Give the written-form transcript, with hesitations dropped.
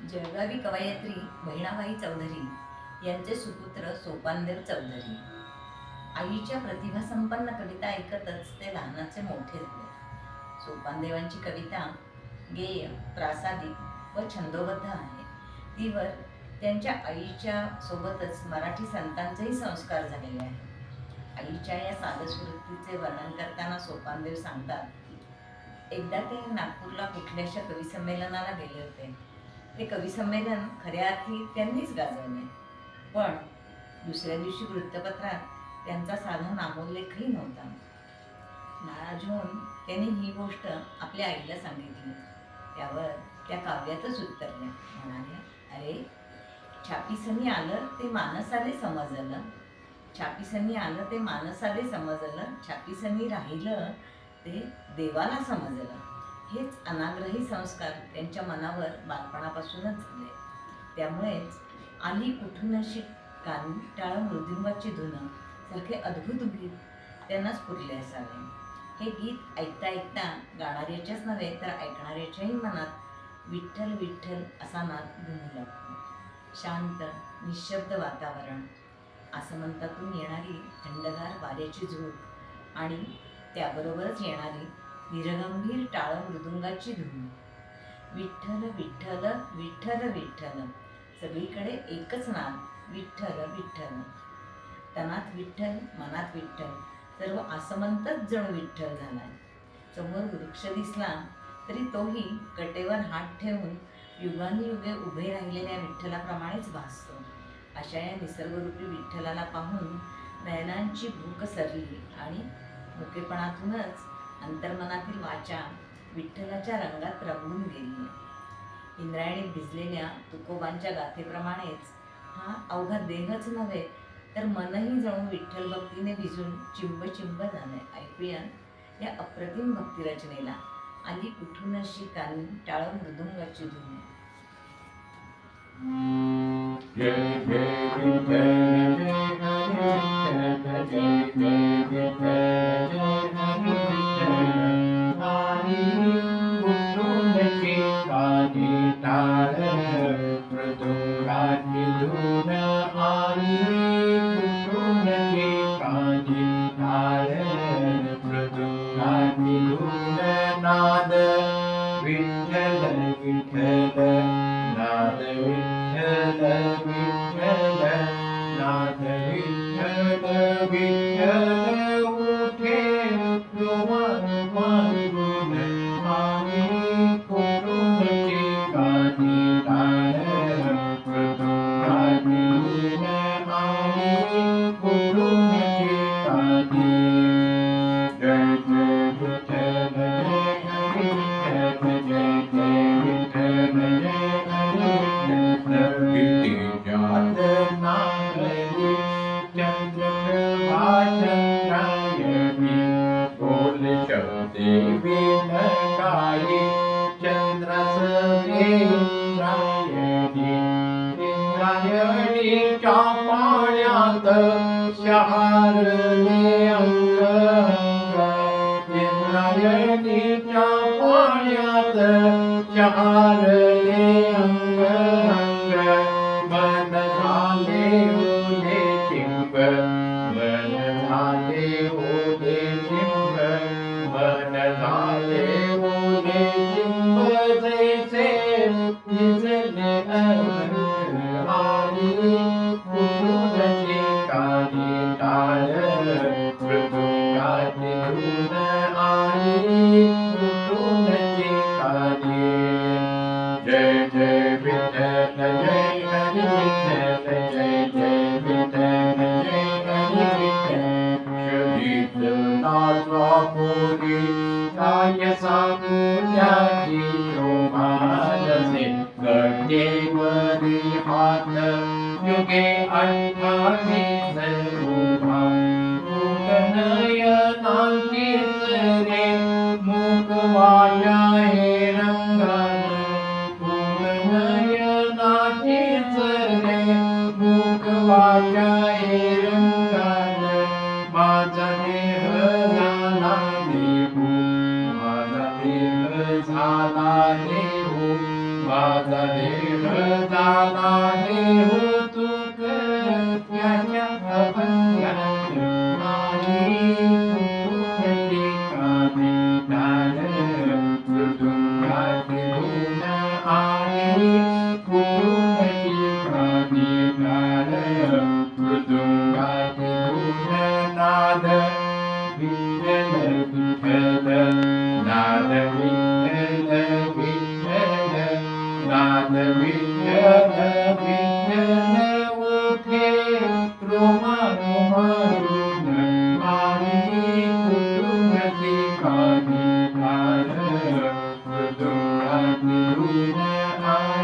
जळगावी कवयित्री बहिणाबाई चौधरी यांचे सुपुत्र सोपानदेव चौधरी. आईच्या प्रतिभासंपन्न कविता ऐकतच ते लहानाचे मोठे झाले. सोपानदेवांची कविता गेय, प्रासादिक व छंदोबद्ध आहे. तीवर त्यांच्या आईच्या सोबतच मराठी संतांचेही संस्कार झालेले आहेत. आईच्या या साधस्वृत्तीचे वर्णन करताना सोपानदेव सांगतात, एकदा ते नागपूरला कुठल्याशा कवी संमेलनाला गेले होते. ते कवी संमेलन खऱ्या अर्थी त्यांनीच गाजवले, पण दुसऱ्या दिवशी वृत्तपत्रात त्यांचा साधा नामोल्लेखही नव्हता. नाराज होऊन त्यांनी ही गोष्ट आपल्या आईला सांगितली. त्यावर त्या काव्यातच उतरल्या, म्हणाल्या, अरे छापीसनी आलं ते मानसाले समजलं, छापीसनी आलं ते मानसाले समजलं, छापीसनी राहिलं ते देवाला समजलं. हेच अनाग्रही संस्कार त्यांच्या मनावर बालपणापासूनच झाले. त्यामुळेच आली कुठून अशी कांटाळ मृदुंगाची धुन सारखे अद्भुत गीत त्यांना स्फुरले असावे. हे गीत ऐकता ऐकता गाणाऱ्याच्याच नव्हे तर ऐकणाऱ्याच्याही मनात विठ्ठल विठ्ठल असा नाद घुमू लागतो. शांत निशब्द वातावरण, आसमंतातून येणारी थंडगार वाऱ्याची झोप आणि त्याबरोबरच येणारी निरगंभीर टाळ मृदुंगाची धून. विठ्ठल विठ्ठल विठ्ठल विठ्ठल, सगळीकडे एकच नाद, विठ्ठल विठ्ठल. तनात विठ्ठल, मनात विठ्ठल, सर्व आसमंतच जणू विठ्ठल झालाय. समोर वृक्ष दिसला तरी तोही कटेवर हात ठेवून युगानुयुगे उभे राहिलेल्या विठ्ठलाप्रमाणेच भासतो. अशा या निसर्गरूपी विठ्ठलाला पाहून नयनांची भूक सरली आणि मुकेपणातूनच अंतर्मनातील वाचा विठ्ठलाच्या रंगात रंगून गेली. इंद्रायणी भिजलेल्या तुकोबांच्या गाथेप्रमाणेच हा अवघा देहच नव्हे तर मनही जणू विठ्ठल भक्तीने भिजून चिंब चिंब झाले. ऐकूया या अप्रतिम भक्तिरचनेला. आली कुठून अशी कांटाळ मृदुंगाची धून. जय जय विठ्ठल जय जय विठ्ठल आली कुठूनची कांटाळ मृदुंगाची धून, आली कुठूनची कांटाळ मृदुंगाची धून. नाद विठ्ठल विठ्ठल, नाद विठ्ठल विठ्ठल, नाद विठ्ठल विठ्ठल. उठे मारून आली कुठूनची कांटाळ मृदुंगाची धून, आली कुठूनची कांटाळ. जय जय विठ्ठल जय हरी विठ्ठल, जय जय विठ्ठल जय हरी विठ्ठल. विठ्ठलात नाचली चंद्रप्रभा चंद्रायणी, बोल देवी नकाई चंद्रसवे इंद्रायणी. इंद्रायणीच्या पाण्यात शहारले अंग अंग, इंद्रायणीच्या पाण्यात शहारले अंग अंग. मन झाले ओले चिंब, मन झाले ओले चिंब, मन झाले ओले चिंब. जैसे भिजले अभंग, आली कुठूनची कांटाळ मृदुंगाची धून, आली कुठूनची कांटाळ. जय जय विठ्ठल जय हरी विठ्ठल, जय जय विठ्ठल जय हरी विठ्ठल. शोधित नाचवा पोरी काय सांगू त्याची शोभा जसे, गड्डेवरी हात युगे 28 उभा. नयनांची सरे मुखवाच्या हे रंगान, नयनांची सरे मुखवाच्या हे रंगान. माझा देह झाला देऊ, माझा देह झाला देऊ, माझा देह झाला नेहतुक याच्या अभंगात आई कुटुंबाची काने लाल मृदुंगाची धून आई कुटुंबाची काने लाल मृदुंगाची धून नाद विठ्ठल विठ्ठल नाद विठ्ठल विठ्ठल नाद विठ्ठल विठ्ठल उठे रोमा रोमारून आई कुटुंबाची कानी लाल मृदुंगाची धून आई